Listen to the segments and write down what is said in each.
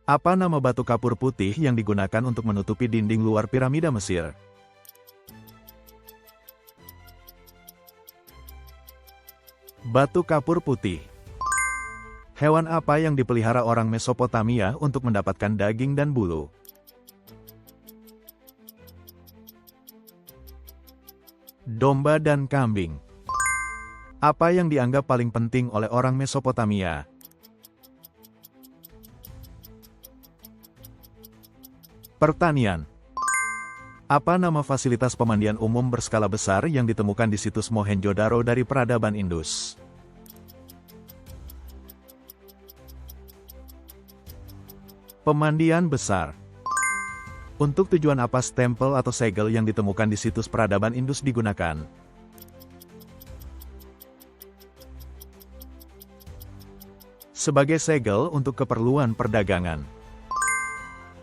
Apa nama batu kapur putih yang digunakan untuk menutupi dinding luar piramida Mesir? Batu kapur putih. Hewan apa yang dipelihara orang Mesopotamia untuk mendapatkan daging dan bulu? Domba dan kambing. Apa yang dianggap paling penting oleh orang Mesopotamia? Pertanian. Apa nama fasilitas pemandian umum berskala besar yang ditemukan di situs Mohenjo-daro dari peradaban Indus? Pemandian besar. Untuk tujuan apa stempel atau segel yang ditemukan di situs peradaban Indus digunakan? Sebagai segel untuk keperluan perdagangan.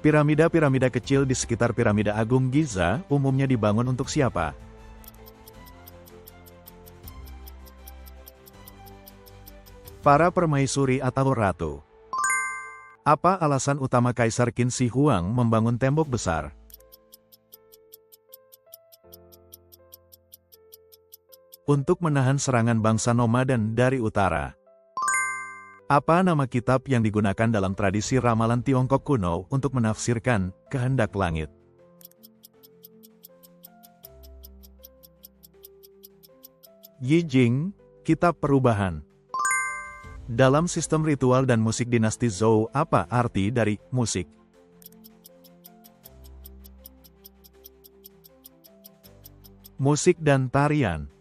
Piramida-piramida kecil di sekitar Piramida Agung Giza umumnya dibangun untuk siapa? Para permaisuri atau ratu. Apa alasan utama Kaisar Qin Shi Huang membangun tembok besar? Untuk menahan serangan bangsa nomaden dari utara. Apa nama kitab yang digunakan dalam tradisi ramalan Tiongkok kuno untuk menafsirkan kehendak langit? Yi Jing, Kitab Perubahan. Dalam sistem ritual dan musik dinasti Zhou, apa arti dari musik? Musik dan tarian.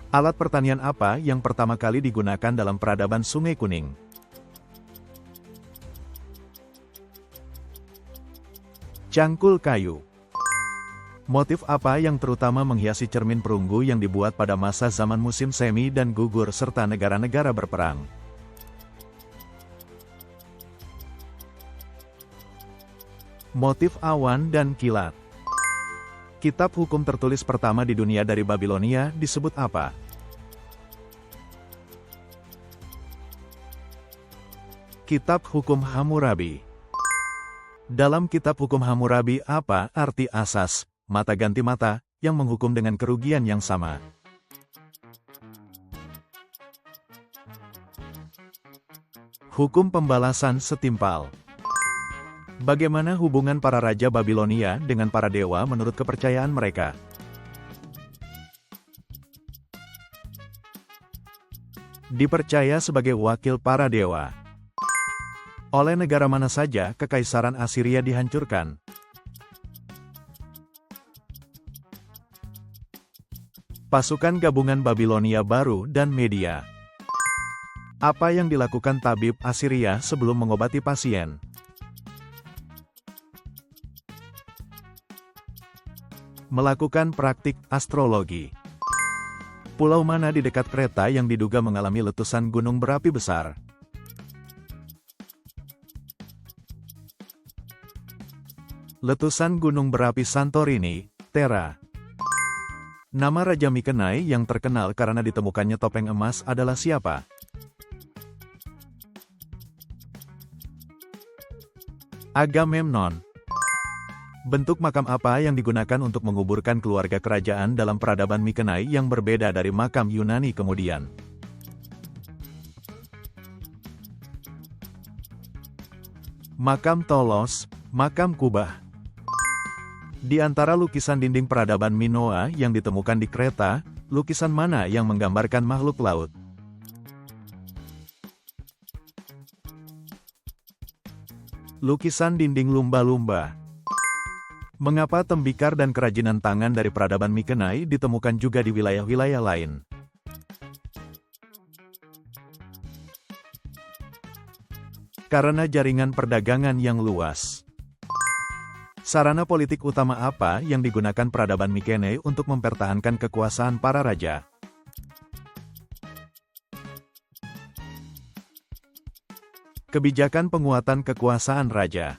Alat pertanian apa yang pertama kali digunakan dalam peradaban Sungai Kuning? Cangkul kayu. Motif apa yang terutama menghiasi cermin perunggu yang dibuat pada masa zaman musim semi dan gugur serta negara-negara berperang? Motif awan dan kilat. Kitab hukum tertulis pertama di dunia dari Babilonia disebut apa? Kitab Hukum Hammurabi. Dalam Kitab Hukum Hammurabi apa arti asas, mata ganti mata, yang menghukum dengan kerugian yang sama? Hukum pembalasan setimpal. Bagaimana hubungan para raja Babilonia dengan para dewa menurut kepercayaan mereka? Dipercaya sebagai wakil para dewa. Oleh negara mana saja kekaisaran Assyria dihancurkan? Pasukan gabungan Babilonia Baru dan Media. Apa yang dilakukan tabib Assyria sebelum mengobati pasien? Melakukan praktik astrologi. Pulau mana di dekat Kreta yang diduga mengalami letusan gunung berapi besar? Letusan gunung berapi Santorini, Thera. Nama Raja Mykenai yang terkenal karena ditemukannya topeng emas adalah siapa? Agamemnon. Bentuk makam apa yang digunakan untuk menguburkan keluarga kerajaan dalam peradaban Mykenai yang berbeda dari makam Yunani kemudian? Makam Tolos, makam Kubah. Di antara lukisan dinding peradaban Minoa yang ditemukan di Kreta, lukisan mana yang menggambarkan makhluk laut? Lukisan dinding lumba-lumba. Mengapa tembikar dan kerajinan tangan dari peradaban Mykenai ditemukan juga di wilayah-wilayah lain? Karena jaringan perdagangan yang luas. Sarana politik utama apa yang digunakan peradaban Mykenai untuk mempertahankan kekuasaan para raja? Kebijakan penguatan kekuasaan raja.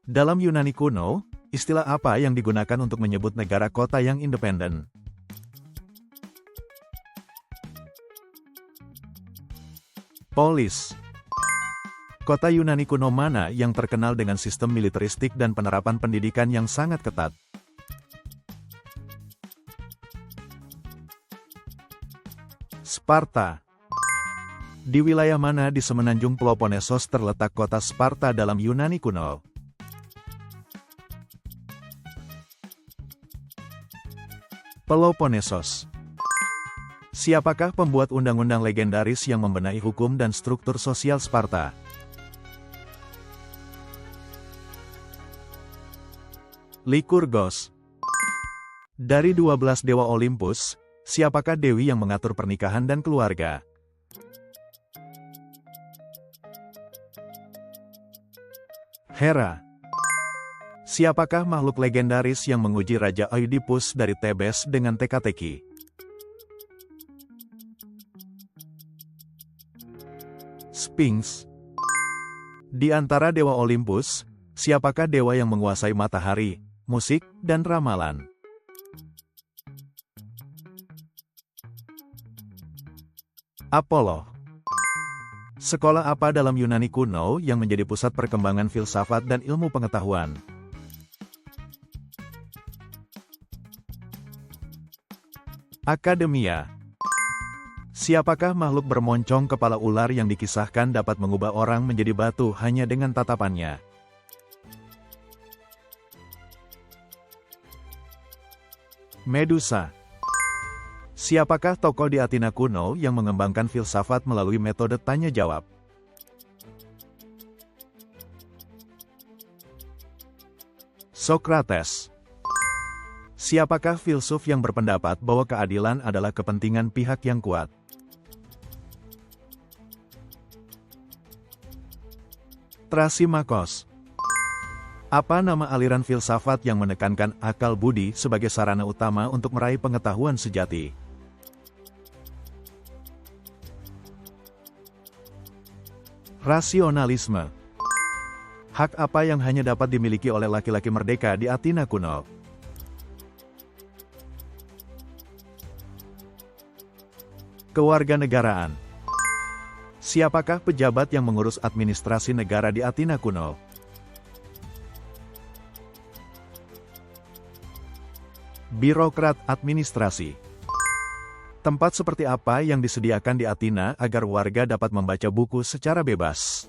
Dalam Yunani kuno, istilah apa yang digunakan untuk menyebut negara kota yang independen? Polis. Kota Yunani kuno mana yang terkenal dengan sistem militeristik dan penerapan pendidikan yang sangat ketat? Sparta. Di wilayah mana di semenanjung Peloponnesos terletak kota Sparta dalam Yunani kuno? Peloponnesos. Siapakah pembuat undang-undang legendaris yang membenahi hukum dan struktur sosial Sparta? Lycurgos. Dari 12 dewa Olympus, siapakah dewi yang mengatur pernikahan dan keluarga? Hera. Siapakah makhluk legendaris yang menguji Raja Oedipus dari Thebes dengan teka-teki? Sphinx. Di antara dewa Olympus, siapakah dewa yang menguasai matahari, musik, dan ramalan? Apollo. Sekolah apa dalam Yunani kuno yang menjadi pusat perkembangan filsafat dan ilmu pengetahuan? Akademia. Siapakah makhluk bermoncong kepala ular yang dikisahkan dapat mengubah orang menjadi batu hanya dengan tatapannya? Medusa. Siapakah tokoh di Athena kuno yang mengembangkan filsafat melalui metode tanya-jawab? Socrates. Siapakah filsuf yang berpendapat bahwa keadilan adalah kepentingan pihak yang kuat? Thrasymachos. Apa nama aliran filsafat yang menekankan akal budi sebagai sarana utama untuk meraih pengetahuan sejati? Rasionalisme. Hak apa yang hanya dapat dimiliki oleh laki-laki merdeka di Athena kuno? Kewarganegaraan. Siapakah pejabat yang mengurus administrasi negara di Athena kuno? Birokrat administrasi. Tempat seperti apa yang disediakan di Athena agar warga dapat membaca buku secara bebas?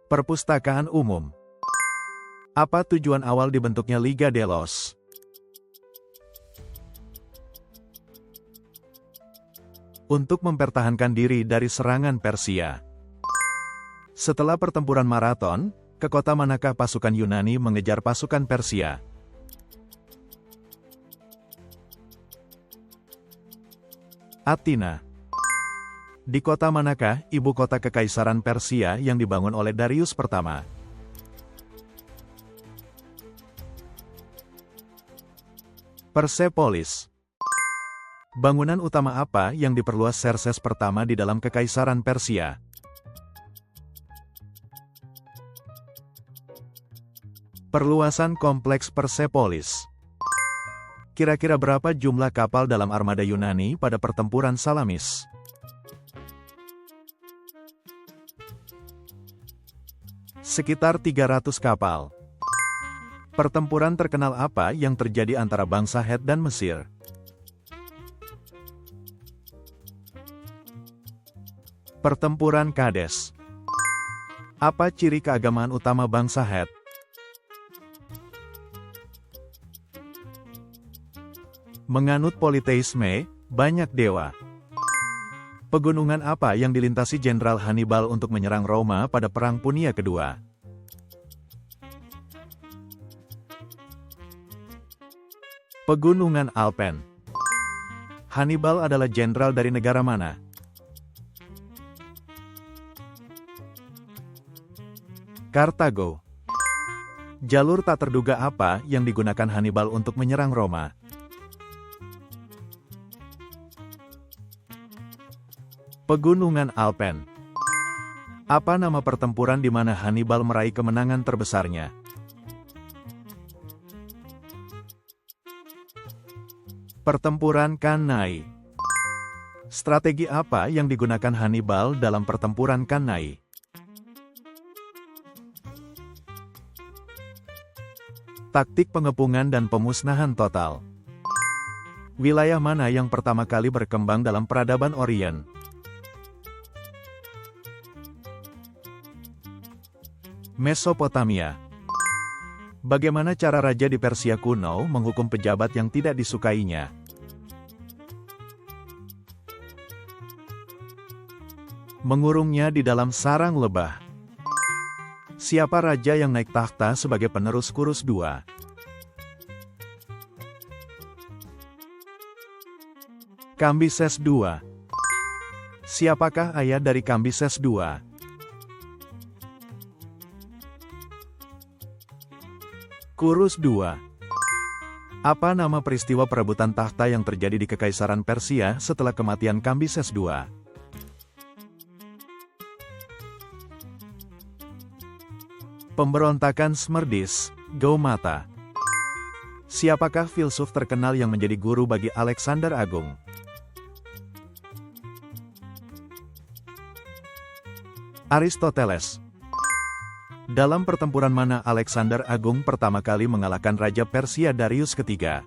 Perpustakaan umum. Apa tujuan awal dibentuknya Liga Delos? Untuk mempertahankan diri dari serangan Persia. Setelah pertempuran Marathon, ke kota manakah pasukan Yunani mengejar pasukan Persia? Athena. Di kota manakah ibu kota kekaisaran Persia yang dibangun oleh Darius pertama? Persepolis. Bangunan utama apa yang diperluas Xerxes pertama di dalam kekaisaran Persia? Perluasan kompleks Persepolis. Kira-kira berapa jumlah kapal dalam armada Yunani pada pertempuran Salamis? Sekitar 300 kapal. Pertempuran terkenal apa yang terjadi antara bangsa Het dan Mesir? Pertempuran Kades. Apa ciri keagamaan utama bangsa Het? Menganut politeisme, banyak dewa. Pegunungan apa yang dilintasi Jenderal Hannibal untuk menyerang Roma pada Perang Punia Kedua? Pegunungan Alpen. Hannibal adalah jenderal dari negara mana? Kartago. Jalur tak terduga apa yang digunakan Hannibal untuk menyerang Roma? Pegunungan Alpen. Apa nama pertempuran di mana Hannibal meraih kemenangan terbesarnya? Pertempuran Cannae. Strategi apa yang digunakan Hannibal dalam pertempuran Cannae? Taktik pengepungan dan pemusnahan total. Wilayah mana yang pertama kali berkembang dalam peradaban Orient? Mesopotamia. Bagaimana cara raja di Persia kuno menghukum pejabat yang tidak disukainya? Mengurungnya di dalam sarang lebah. Siapa raja yang naik takhta sebagai penerus Kurus II? Kambises II. Siapakah ayah dari Kambises II? Kurus II. Apa nama peristiwa perebutan takhta yang terjadi di Kekaisaran Persia setelah kematian Kambises II? Pemberontakan Smerdis, Gaumata. Siapakah filsuf terkenal yang menjadi guru bagi Alexander Agung? Aristoteles. Dalam pertempuran mana Alexander Agung pertama kali mengalahkan Raja Persia Darius III?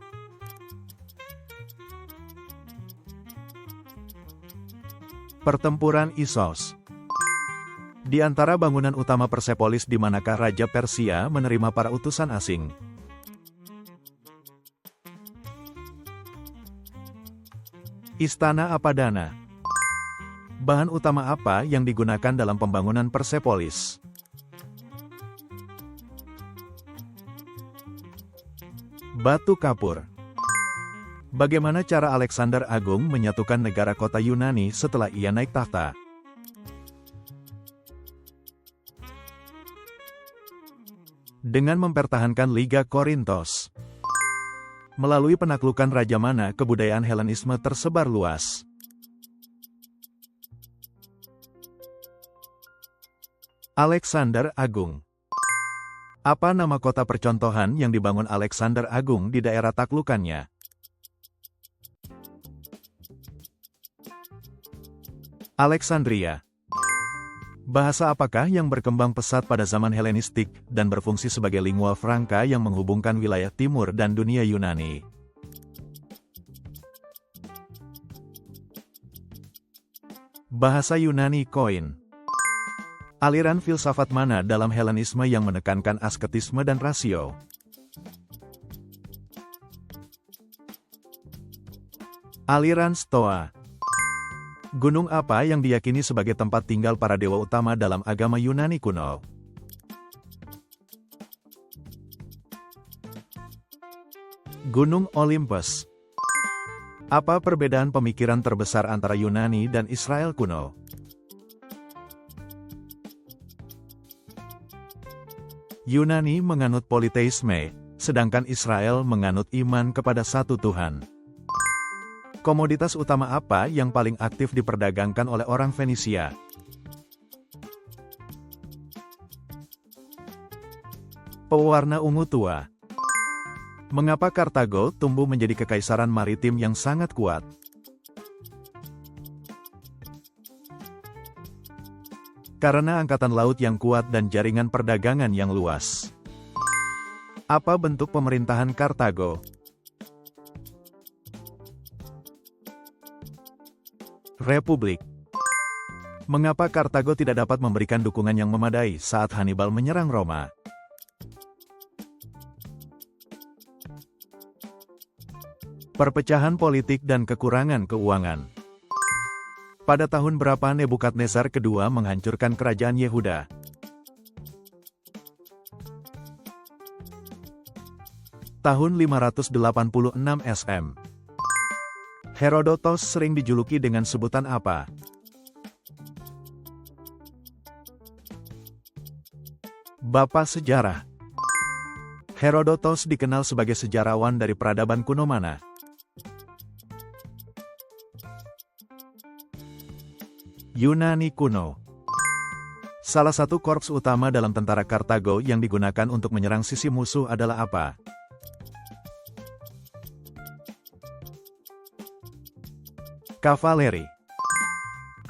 Pertempuran Issos. Di antara bangunan utama Persepolis di manakah Raja Persia menerima para utusan asing? Istana Apadana. Bahan utama apa yang digunakan dalam pembangunan Persepolis? Batu kapur. Bagaimana cara Alexander Agung menyatukan negara kota Yunani setelah ia naik takhta? Dengan mempertahankan Liga Korintos. Melalui penaklukan raja mana kebudayaan Helenisme tersebar luas? Alexander Agung. Apa nama kota percontohan yang dibangun Alexander Agung di daerah taklukannya? Alexandria. Bahasa apakah yang berkembang pesat pada zaman Helenistik dan berfungsi sebagai lingua franca yang menghubungkan wilayah timur dan dunia Yunani? Bahasa Yunani Koine. Aliran filsafat mana dalam Helenisme yang menekankan asketisme dan rasio? Aliran Stoa. Gunung apa yang diyakini sebagai tempat tinggal para dewa utama dalam agama Yunani kuno? Gunung Olympus. Apa perbedaan pemikiran terbesar antara Yunani dan Israel kuno? Yunani menganut politeisme, sedangkan Israel menganut iman kepada satu Tuhan. Komoditas utama apa yang paling aktif diperdagangkan oleh orang Fenisia? Pewarna ungu tua. Mengapa Kartago tumbuh menjadi kekaisaran maritim yang sangat kuat? Karena angkatan laut yang kuat dan jaringan perdagangan yang luas. Apa bentuk pemerintahan Kartago? Republik. Mengapa Kartago tidak dapat memberikan dukungan yang memadai saat Hannibal menyerang Roma? Perpecahan politik dan kekurangan keuangan. Pada tahun berapa Nebukadnezar II menghancurkan kerajaan Yehuda? Tahun 586 SM. Herodotos sering dijuluki dengan sebutan apa? Bapa sejarah. Herodotos dikenal sebagai sejarawan dari peradaban kuno mana? Yunani kuno. Salah satu korps utama dalam tentara Kartago yang digunakan untuk menyerang sisi musuh adalah apa? Kavaleri.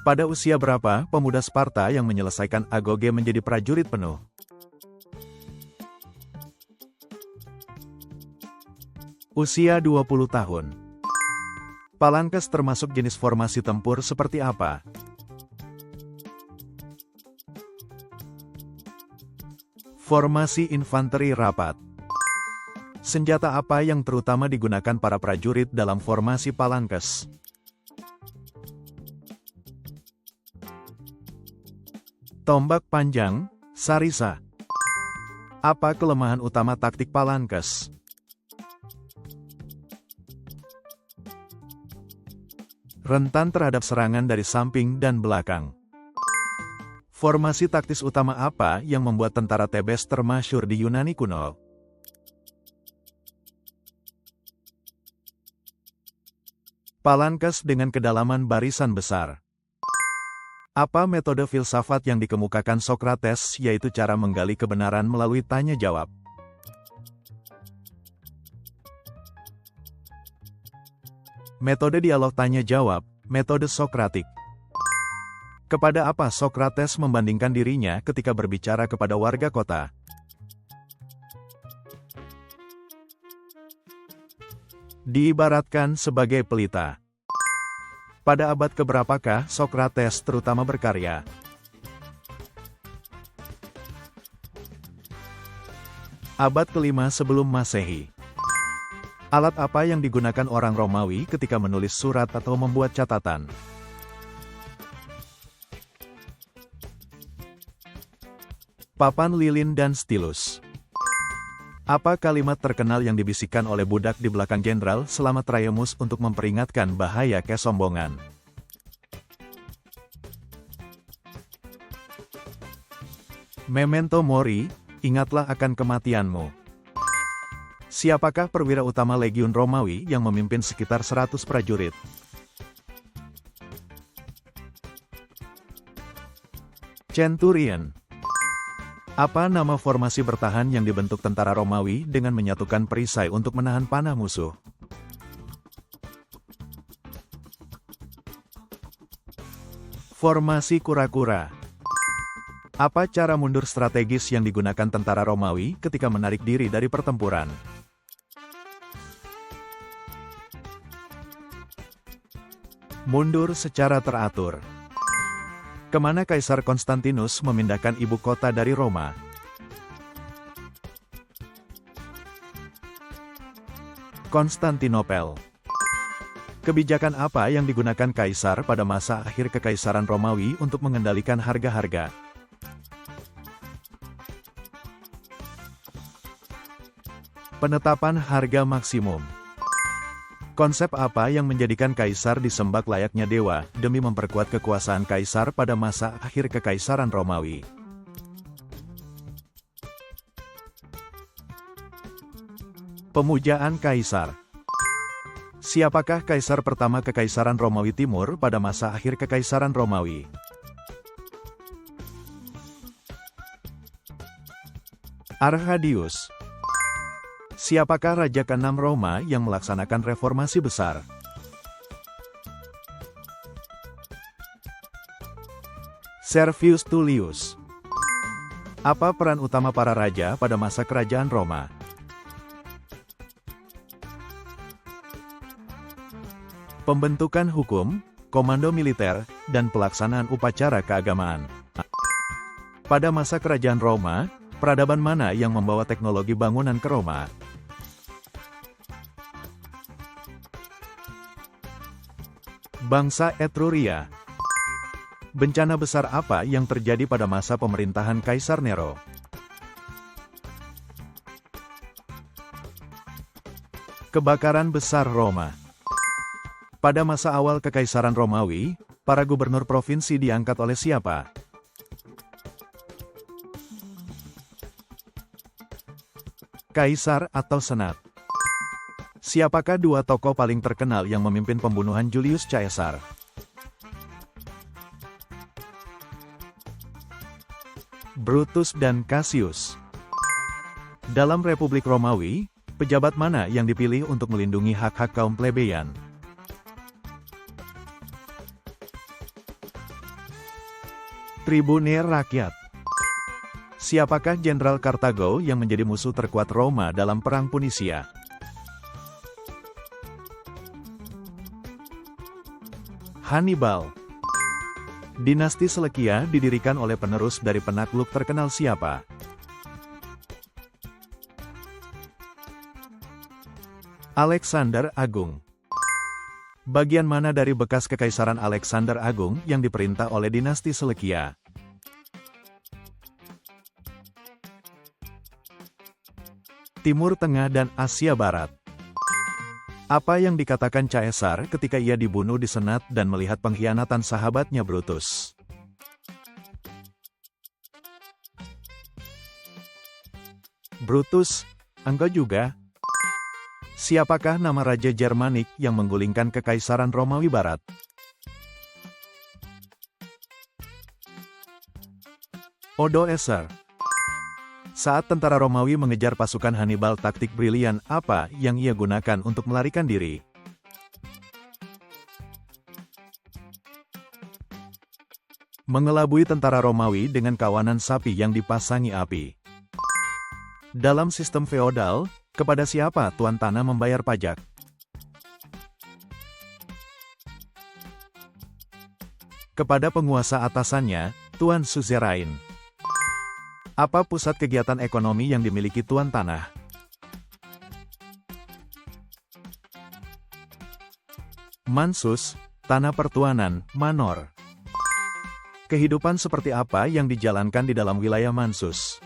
Pada usia berapa pemuda Sparta yang menyelesaikan agoge menjadi prajurit penuh? Usia 20 tahun. Palankes termasuk jenis formasi tempur seperti apa? Formasi infanteri rapat. Senjata apa yang terutama digunakan para prajurit dalam formasi palankes? Tombak panjang, sarisa. Apa kelemahan utama taktik palankes? Rentan terhadap serangan dari samping dan belakang. Formasi taktis utama apa yang membuat tentara Tebes termasyhur di Yunani kuno? Palankes dengan kedalaman barisan besar. Apa metode filsafat yang dikemukakan Sokrates, yaitu cara menggali kebenaran melalui tanya jawab? Metode dialog tanya-jawab, metode Sokratik. Kepada apa Sokrates membandingkan dirinya ketika berbicara kepada warga kota? Diibaratkan sebagai pelita. Pada abad keberapakah Sokrates terutama berkarya? Abad kelima sebelum Masehi. Alat apa yang digunakan orang Romawi ketika menulis surat atau membuat catatan? Papan lilin dan stilus. Apa kalimat terkenal yang dibisikkan oleh budak di belakang jenderal Selamat Rayemus untuk memperingatkan bahaya kesombongan? Memento mori, ingatlah akan kematianmu. Siapakah perwira utama Legiun Romawi yang memimpin sekitar 100 prajurit? Centurion. Apa nama formasi bertahan yang dibentuk tentara Romawi dengan menyatukan perisai untuk menahan panah musuh? Formasi kura-kura. Apa cara mundur strategis yang digunakan tentara Romawi ketika menarik diri dari pertempuran? Mundur secara teratur. Kemana Kaisar Konstantinus memindahkan ibu kota dari Roma? Konstantinopel. Kebijakan apa yang digunakan Kaisar pada masa akhir Kekaisaran Romawi untuk mengendalikan harga-harga? Penetapan harga maksimum. Konsep apa yang menjadikan Kaisar disembah layaknya dewa demi memperkuat kekuasaan Kaisar pada masa akhir Kekaisaran Romawi? Pemujaan Kaisar. Siapakah Kaisar pertama Kekaisaran Romawi Timur pada masa akhir Kekaisaran Romawi? Arhadius. Siapakah Raja ke-6 Roma yang melaksanakan reformasi besar? Servius Tullius. Apa peran utama para raja pada masa kerajaan Roma? Pembentukan hukum, komando militer, dan pelaksanaan upacara keagamaan. Pada masa kerajaan Roma, peradaban mana yang membawa teknologi bangunan ke Roma? Bangsa Etruria. Bencana besar apa yang terjadi pada masa pemerintahan Kaisar Nero? Kebakaran besar Roma. Pada masa awal Kekaisaran Romawi, para gubernur provinsi diangkat oleh siapa? Kaisar atau Senat? Siapakah dua tokoh paling terkenal yang memimpin pembunuhan Julius Caesar? Brutus dan Cassius. Dalam Republik Romawi, pejabat mana yang dipilih untuk melindungi hak-hak kaum plebeyan? Tribune Rakyat. Siapakah Jenderal Kartago yang menjadi musuh terkuat Roma dalam Perang Punisia? Hannibal. Dinasti Selekia didirikan oleh penerus dari penakluk terkenal siapa? Alexander Agung. Bagian mana dari bekas Kekaisaran Alexander Agung yang diperintah oleh dinasti Selekia? Timur Tengah dan Asia Barat. Apa yang dikatakan Caesar ketika ia dibunuh di Senat dan melihat pengkhianatan sahabatnya Brutus? Brutus, engkau juga? Siapakah nama Raja Germanik yang menggulingkan Kekaisaran Romawi Barat? Odoacer. Saat tentara Romawi mengejar pasukan Hannibal, taktik brilian apa yang ia gunakan untuk melarikan diri? Mengelabui tentara Romawi dengan kawanan sapi yang dipasangi api. Dalam sistem feodal, kepada siapa tuan tanah membayar pajak? Kepada penguasa atasannya, tuan suzerain. Apa pusat kegiatan ekonomi yang dimiliki tuan tanah? Mansus, tanah pertuanan, manor. Kehidupan seperti apa yang dijalankan di dalam wilayah Mansus?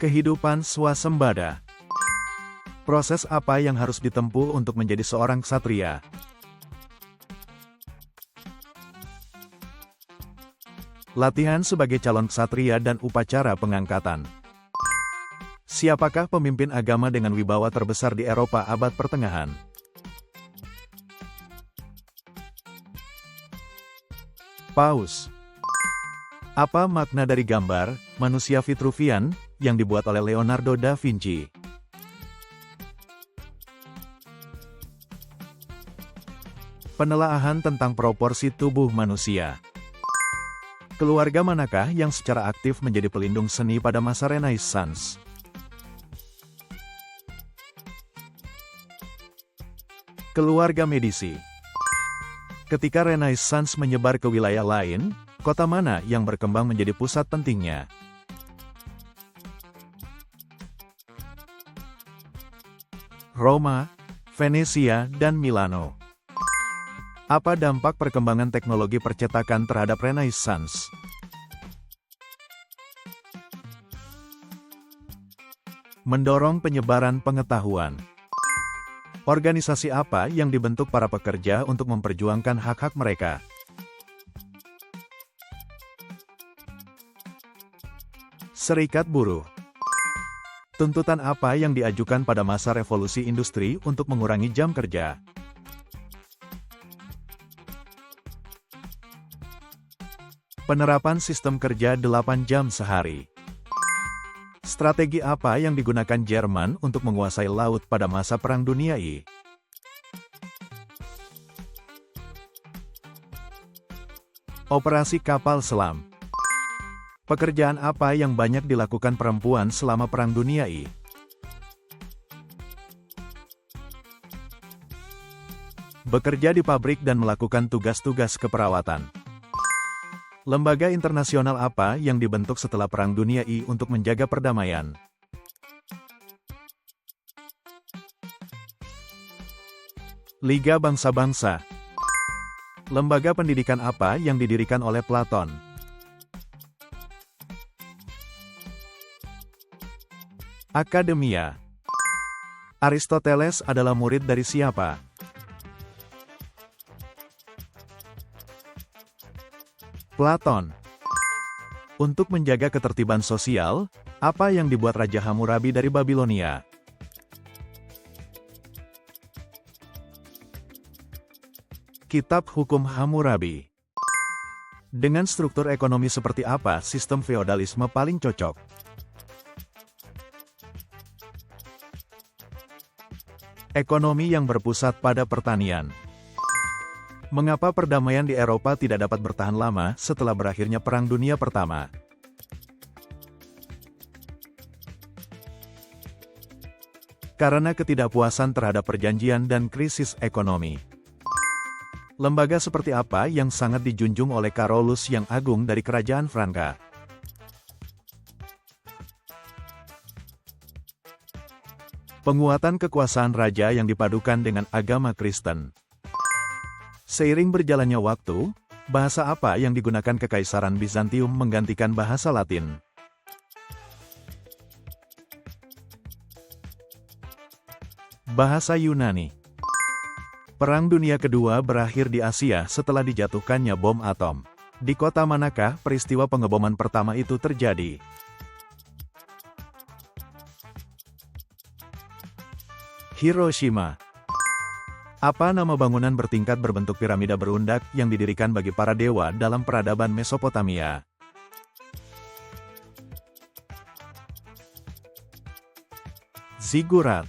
Kehidupan swasembada. Proses apa yang harus ditempuh untuk menjadi seorang ksatria? Latihan sebagai calon ksatria dan upacara pengangkatan. Siapakah pemimpin agama dengan wibawa terbesar di Eropa abad pertengahan? Paus. Apa makna dari gambar manusia Vitruvian yang dibuat oleh Leonardo da Vinci? Penelaahan tentang proporsi tubuh manusia. Keluarga manakah yang secara aktif menjadi pelindung seni pada masa Renaissance? Keluarga Medici. Ketika Renaissance menyebar ke wilayah lain, kota mana yang berkembang menjadi pusat pentingnya? Roma, Venesia, dan Milano. Apa dampak perkembangan teknologi percetakan terhadap Renaissance? Mendorong penyebaran pengetahuan. Organisasi apa yang dibentuk para pekerja untuk memperjuangkan hak-hak mereka? Serikat Buruh. Tuntutan apa yang diajukan pada masa revolusi industri untuk mengurangi jam kerja? Penerapan sistem kerja 8 jam sehari. Strategi apa yang digunakan Jerman untuk menguasai laut pada masa Perang Dunia I? Operasi kapal selam. Pekerjaan apa yang banyak dilakukan perempuan selama Perang Dunia I? Bekerja di pabrik dan melakukan tugas-tugas keperawatan. Lembaga internasional apa yang dibentuk setelah Perang Dunia I untuk menjaga perdamaian? Liga Bangsa-Bangsa. Lembaga pendidikan apa yang didirikan oleh Platon? Akademia. Aristoteles adalah murid dari siapa? Platon. Untuk menjaga ketertiban sosial, apa yang dibuat Raja Hammurabi dari Babilonia? Kitab Hukum Hammurabi. Dengan struktur ekonomi seperti apa sistem feodalisme paling cocok? Ekonomi yang berpusat pada pertanian. Mengapa perdamaian di Eropa tidak dapat bertahan lama setelah berakhirnya Perang Dunia Pertama? Karena ketidakpuasan terhadap perjanjian dan krisis ekonomi. Lembaga seperti apa yang sangat dijunjung oleh Carolus yang Agung dari Kerajaan Franka? Penguatan kekuasaan raja yang dipadukan dengan agama Kristen. Seiring berjalannya waktu, bahasa apa yang digunakan Kekaisaran Bizantium menggantikan bahasa Latin? Bahasa Yunani. Perang Dunia Kedua berakhir di Asia setelah dijatuhkannya bom atom. Di kota manakah peristiwa pengeboman pertama itu terjadi? Hiroshima. Apa nama bangunan bertingkat berbentuk piramida berundak yang didirikan bagi para dewa dalam peradaban Mesopotamia? Ziggurat.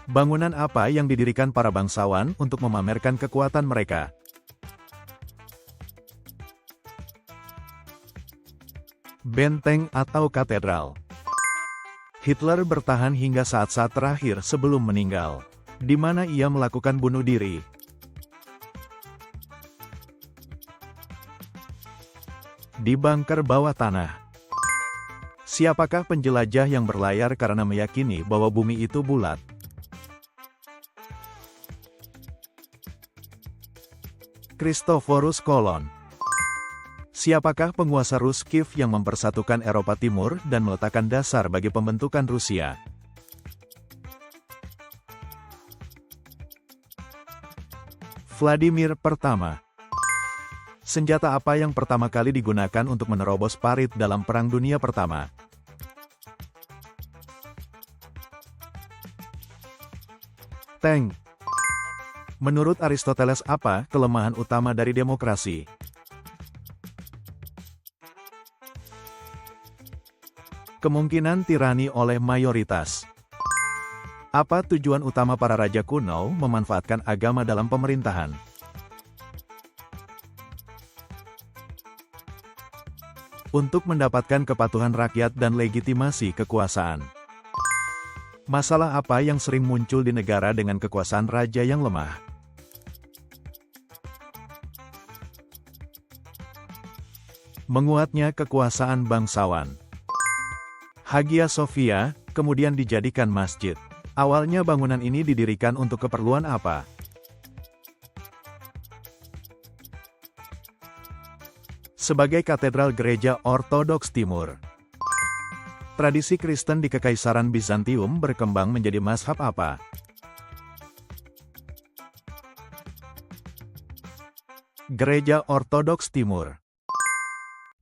Bangunan apa yang didirikan para bangsawan untuk memamerkan kekuatan mereka? Benteng atau katedral. Hitler bertahan hingga saat-saat terakhir sebelum meninggal. Di mana ia melakukan bunuh diri? Di bunker bawah tanah. Siapakah penjelajah yang berlayar karena meyakini bahwa bumi itu bulat? Christophorus Colon. Siapakah penguasa Rus Kiev yang mempersatukan Eropa Timur dan meletakkan dasar bagi pembentukan Rusia? Vladimir Pertama. Senjata apa yang pertama kali digunakan untuk menerobos parit dalam Perang Dunia Pertama? Tank. Menurut Aristoteles apa kelemahan utama dari demokrasi? Kemungkinan tirani oleh mayoritas. Apa tujuan utama para raja kuno memanfaatkan agama dalam pemerintahan? Untuk mendapatkan kepatuhan rakyat dan legitimasi kekuasaan. Masalah apa yang sering muncul di negara dengan kekuasaan raja yang lemah? Menguatnya kekuasaan bangsawan. Hagia Sophia kemudian dijadikan masjid. Awalnya bangunan ini didirikan untuk keperluan apa? Sebagai katedral gereja Ortodoks Timur. Tradisi Kristen di Kekaisaran Bizantium berkembang menjadi mazhab apa? Gereja Ortodoks Timur.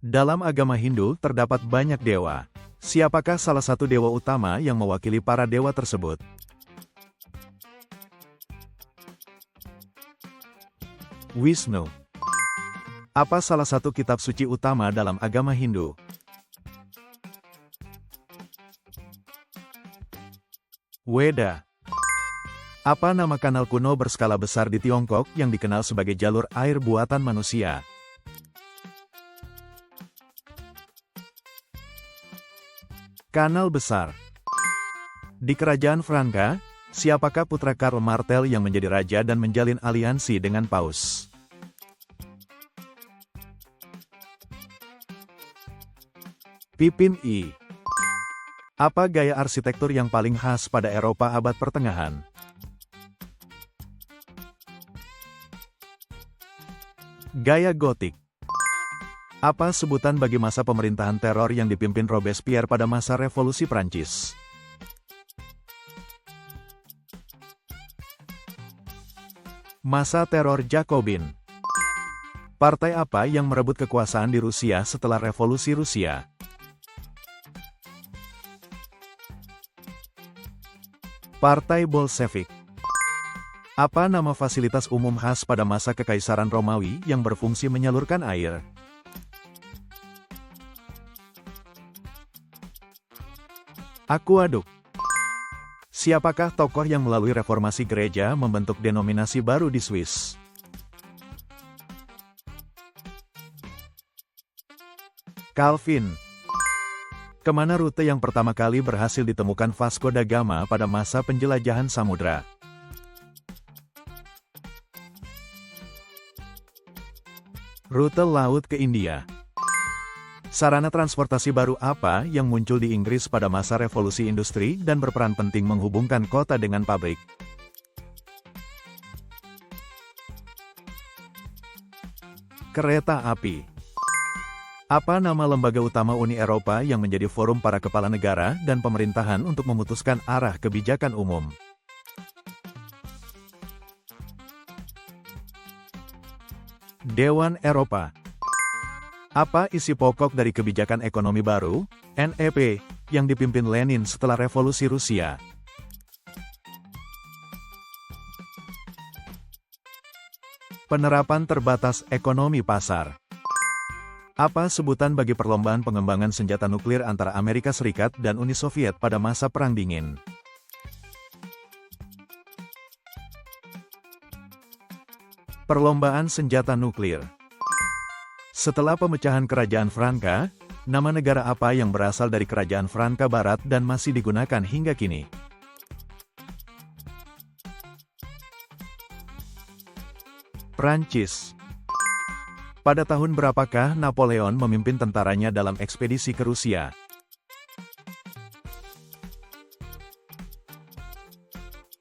Dalam agama Hindu terdapat banyak dewa. Siapakah salah satu dewa utama yang mewakili para dewa tersebut? Wisnu. Apa salah satu kitab suci utama dalam agama Hindu? Weda. Apa nama kanal kuno berskala besar di Tiongkok yang dikenal sebagai jalur air buatan manusia? Kanal Besar. Di Kerajaan Franka, siapakah putra Karl Martel yang menjadi raja dan menjalin aliansi dengan Paus? Pipin I. Apa gaya arsitektur yang paling khas pada Eropa abad pertengahan? Gaya Gotik. Apa sebutan bagi masa pemerintahan teror yang dipimpin Robespierre pada masa Revolusi Prancis? Masa teror Jacobin. Partai apa yang merebut kekuasaan di Rusia setelah Revolusi Rusia? Partai Bolshevik. Apa nama fasilitas umum khas pada masa Kekaisaran Romawi yang berfungsi menyalurkan air? Aquaduk. Siapakah tokoh yang melalui reformasi gereja membentuk denominasi baru di Swiss? Calvin. Kemana rute yang pertama kali berhasil ditemukan Vasco da Gama pada masa penjelajahan samudra? Rute laut ke India. Sarana transportasi baru apa yang muncul di Inggris pada masa revolusi industri dan berperan penting menghubungkan kota dengan pabrik? Kereta api. Apa nama lembaga utama Uni Eropa yang menjadi forum para kepala negara dan pemerintahan untuk memutuskan arah kebijakan umum? Dewan Eropa. Apa isi pokok dari kebijakan ekonomi baru, NEP, yang dipimpin Lenin setelah revolusi Rusia? Penerapan terbatas ekonomi pasar. Apa sebutan bagi perlombaan pengembangan senjata nuklir antara Amerika Serikat dan Uni Soviet pada masa Perang Dingin? Perlombaan senjata nuklir. Setelah pemecahan Kerajaan Franka, nama negara apa yang berasal dari Kerajaan Franka Barat dan masih digunakan hingga kini? Prancis. Pada tahun berapakah Napoleon memimpin tentaranya dalam ekspedisi ke Rusia?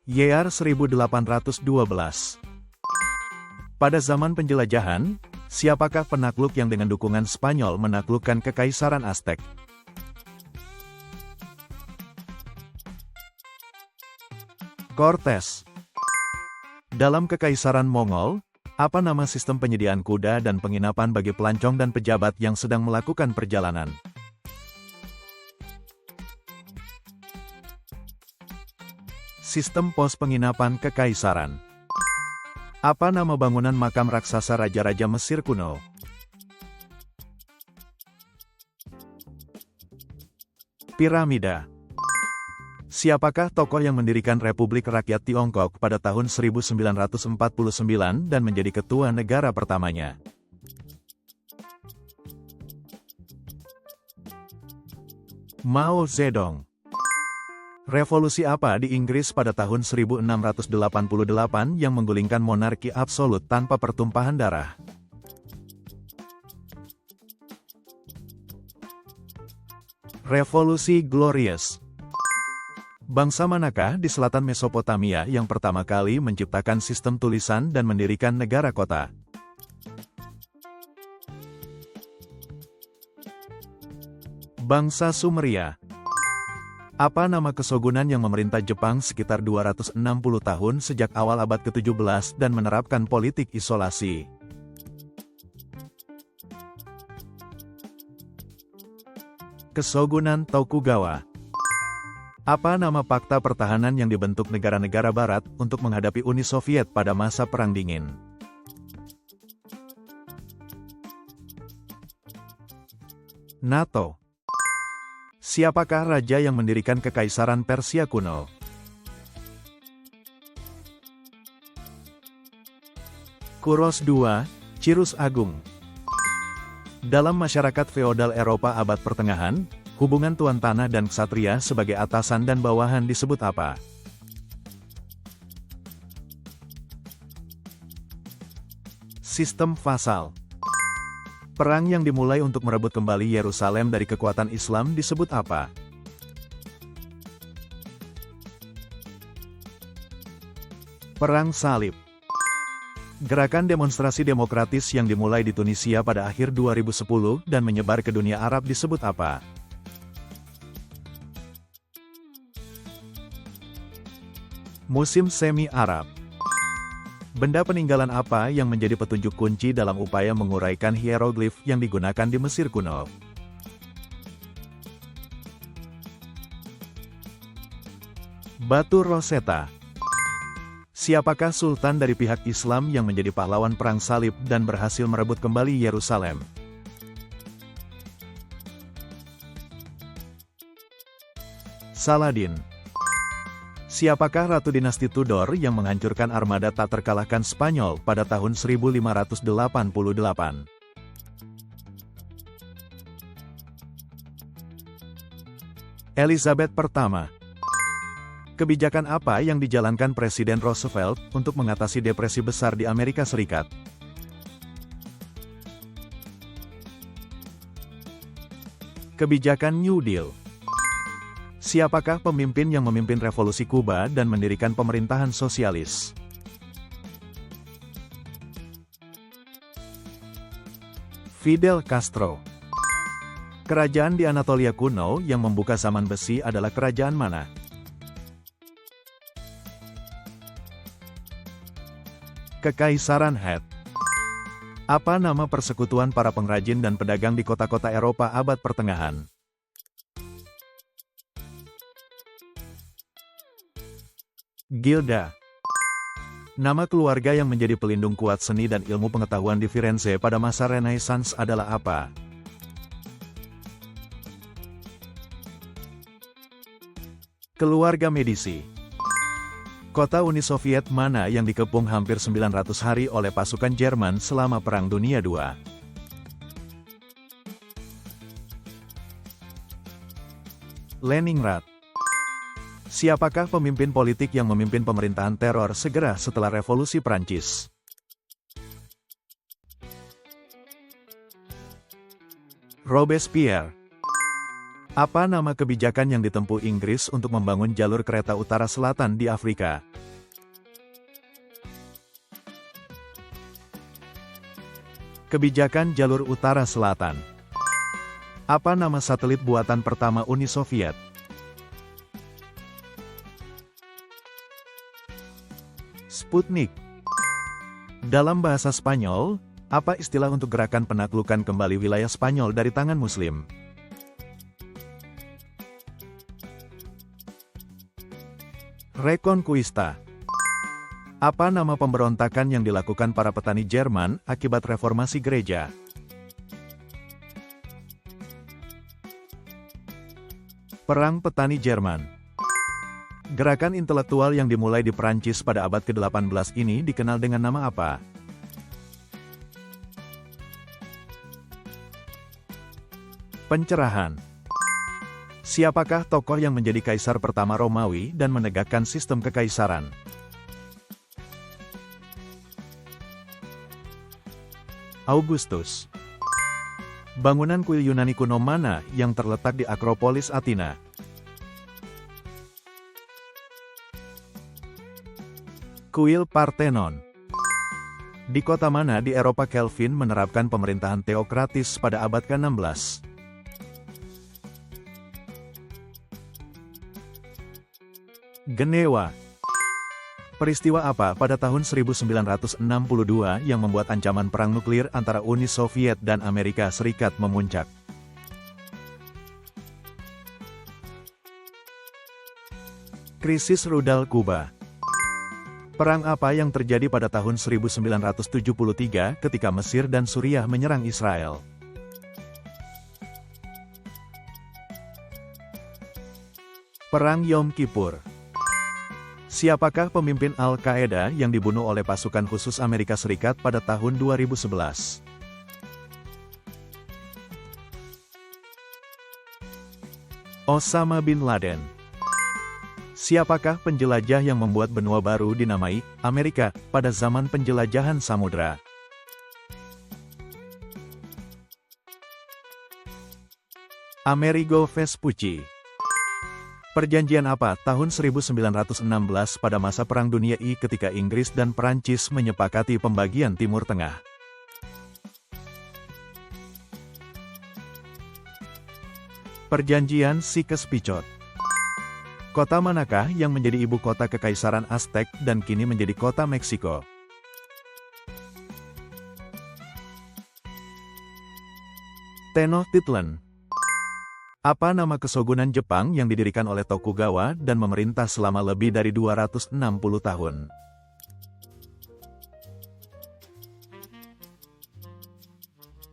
Year 1812. Pada zaman penjelajahan, siapakah penakluk yang dengan dukungan Spanyol menaklukkan Kekaisaran Aztec? Cortés. Dalam Kekaisaran Mongol, apa nama sistem penyediaan kuda dan penginapan bagi pelancong dan pejabat yang sedang melakukan perjalanan? Sistem pos penginapan kekaisaran. Apa nama bangunan makam raksasa raja-raja Mesir kuno? Piramida. Siapakah tokoh yang mendirikan Republik Rakyat Tiongkok pada tahun 1949 dan menjadi ketua negara pertamanya? Mao Zedong. Revolusi apa di Inggris pada tahun 1688 yang menggulingkan monarki absolut tanpa pertumpahan darah? Revolusi Glorious. Bangsa manakah di selatan Mesopotamia yang pertama kali menciptakan sistem tulisan dan mendirikan negara kota? Bangsa Sumeria. Apa nama kesogunan yang memerintah Jepang sekitar 260 tahun sejak awal abad ke-17 dan menerapkan politik isolasi? Kesogunan Tokugawa. Apa nama fakta pertahanan yang dibentuk negara-negara Barat untuk menghadapi Uni Soviet pada masa Perang Dingin? NATO. Siapakah raja yang mendirikan Kekaisaran Persia kuno? Kuros II, Cirus Agung. Dalam masyarakat feodal Eropa abad pertengahan, hubungan tuan tanah dan ksatria sebagai atasan dan bawahan disebut apa? Sistem vasal. Perang yang dimulai untuk merebut kembali Yerusalem dari kekuatan Islam disebut apa? Perang Salib. Gerakan demonstrasi demokratis yang dimulai di Tunisia pada akhir 2010 dan menyebar ke dunia Arab disebut apa? Musim Semi Arab. Benda peninggalan apa yang menjadi petunjuk kunci dalam upaya menguraikan hieroglif yang digunakan di Mesir kuno? Batu Rosetta. Siapakah sultan dari pihak Islam yang menjadi pahlawan Perang Salib dan berhasil merebut kembali Yerusalem? Saladin. Siapakah Ratu Dinasti Tudor yang menghancurkan armada tak terkalahkan Spanyol pada tahun 1588? Elizabeth pertama. Kebijakan apa yang dijalankan Presiden Roosevelt untuk mengatasi depresi besar di Amerika Serikat? Kebijakan New Deal. Siapakah pemimpin yang memimpin revolusi Kuba dan mendirikan pemerintahan sosialis? Fidel Castro. Kerajaan di Anatolia kuno yang membuka zaman besi adalah kerajaan mana? Kekaisaran Het. Apa nama persekutuan para pengrajin dan pedagang di kota-kota Eropa abad pertengahan? Gilda. Nama keluarga yang menjadi pelindung kuat seni dan ilmu pengetahuan di Firenze pada masa Renaissance adalah apa? Keluarga Medici. Kota Uni Soviet mana yang dikepung hampir 900 hari oleh pasukan Jerman selama Perang Dunia II? Leningrad. Siapakah pemimpin politik yang memimpin pemerintahan teror segera setelah Revolusi Prancis? Robespierre. Apa nama kebijakan yang ditempuh Inggris untuk membangun jalur kereta utara selatan di Afrika? Kebijakan Jalur Utara Selatan. Apa nama satelit buatan pertama Uni Soviet? Sputnik. Dalam bahasa Spanyol, apa istilah untuk gerakan penaklukan kembali wilayah Spanyol dari tangan Muslim? Reconquista. Apa nama pemberontakan yang dilakukan para petani Jerman akibat reformasi gereja? Perang Petani Jerman. Gerakan intelektual yang dimulai di Prancis pada abad ke-18 ini dikenal dengan nama apa? Pencerahan. Siapakah tokoh yang menjadi kaisar pertama Romawi dan menegakkan sistem kekaisaran? Augustus. Bangunan kuil Yunani kuno mana yang terletak di Akropolis Athena? Kuil Parthenon. Di kota mana di Eropa Calvin menerapkan pemerintahan teokratis pada abad ke-16? Genewa. Peristiwa apa pada tahun 1962 yang membuat ancaman perang nuklir antara Uni Soviet dan Amerika Serikat memuncak? Krisis rudal Kuba. Perang apa yang terjadi pada tahun 1973 ketika Mesir dan Suriah menyerang Israel? Perang Yom Kippur. Siapakah pemimpin Al-Qaeda yang dibunuh oleh pasukan khusus Amerika Serikat pada tahun 2011? Osama bin Laden. Siapakah penjelajah yang membuat benua baru dinamai Amerika pada zaman penjelajahan samudra? Amerigo Vespucci. Perjanjian apa tahun 1916 pada masa Perang Dunia I ketika Inggris dan Prancis menyepakati pembagian Timur Tengah? Perjanjian Sykes-Picot. Kota manakah yang menjadi ibu kota Kekaisaran Aztec dan kini menjadi kota Meksiko? Tenochtitlan. Apa nama kesogunan Jepang yang didirikan oleh Tokugawa dan memerintah selama lebih dari 260 tahun?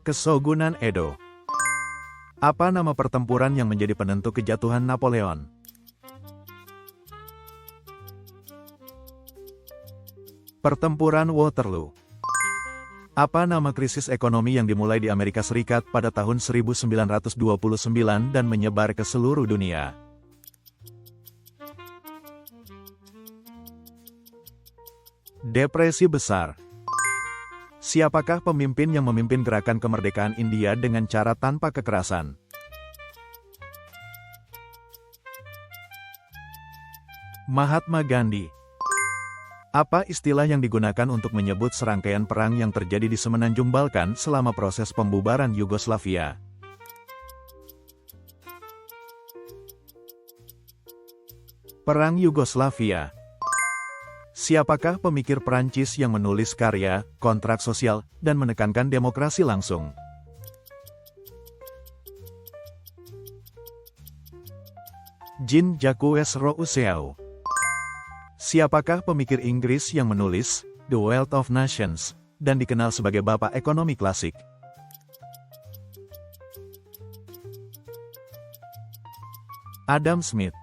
Kesogunan Edo. Apa nama pertempuran yang menjadi penentu kejatuhan Napoleon? Pertempuran Waterloo. Apa nama krisis ekonomi yang dimulai di Amerika Serikat pada tahun 1929 dan menyebar ke seluruh dunia? Depresi besar. Siapakah pemimpin yang memimpin gerakan kemerdekaan India dengan cara tanpa kekerasan? Mahatma Gandhi. Apa istilah yang digunakan untuk menyebut serangkaian perang yang terjadi di Semenanjung Balkan selama proses pembubaran Yugoslavia? Perang Yugoslavia. Siapakah pemikir Prancis yang menulis karya, Kontrak Sosial, dan menekankan demokrasi langsung? Jean-Jacques Rousseau. Siapakah pemikir Inggris yang menulis The Wealth of Nations, dan dikenal sebagai Bapak Ekonomi Klasik? Adam Smith.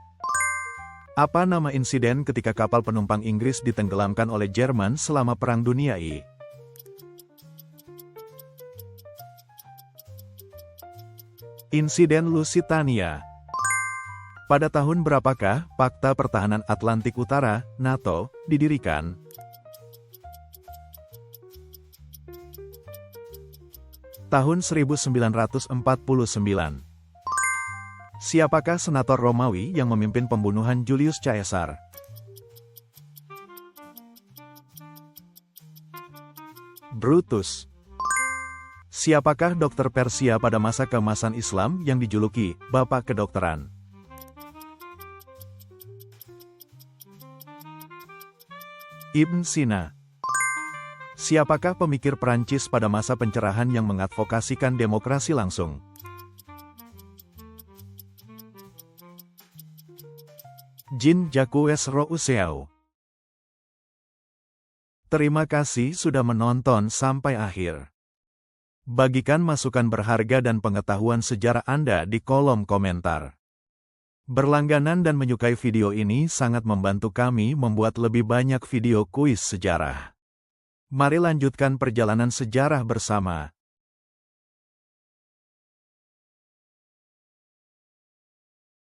Apa nama insiden ketika kapal penumpang Inggris ditenggelamkan oleh Jerman selama Perang Dunia I? Insiden Lusitania. Pada tahun berapakah Pakta Pertahanan Atlantik Utara, NATO, didirikan? Tahun 1949. Siapakah senator Romawi yang memimpin pembunuhan Julius Caesar? Brutus. Siapakah dokter Persia pada masa keemasan Islam yang dijuluki Bapak Kedokteran? Ibn Sina. Siapakah pemikir Prancis pada masa pencerahan yang mengadvokasikan demokrasi langsung? Jean-Jacques Rousseau. Terima kasih sudah menonton sampai akhir. Bagikan masukan berharga dan pengetahuan sejarah Anda di kolom komentar. Berlangganan dan menyukai video ini sangat membantu kami membuat lebih banyak video kuis sejarah. Mari lanjutkan perjalanan sejarah bersama.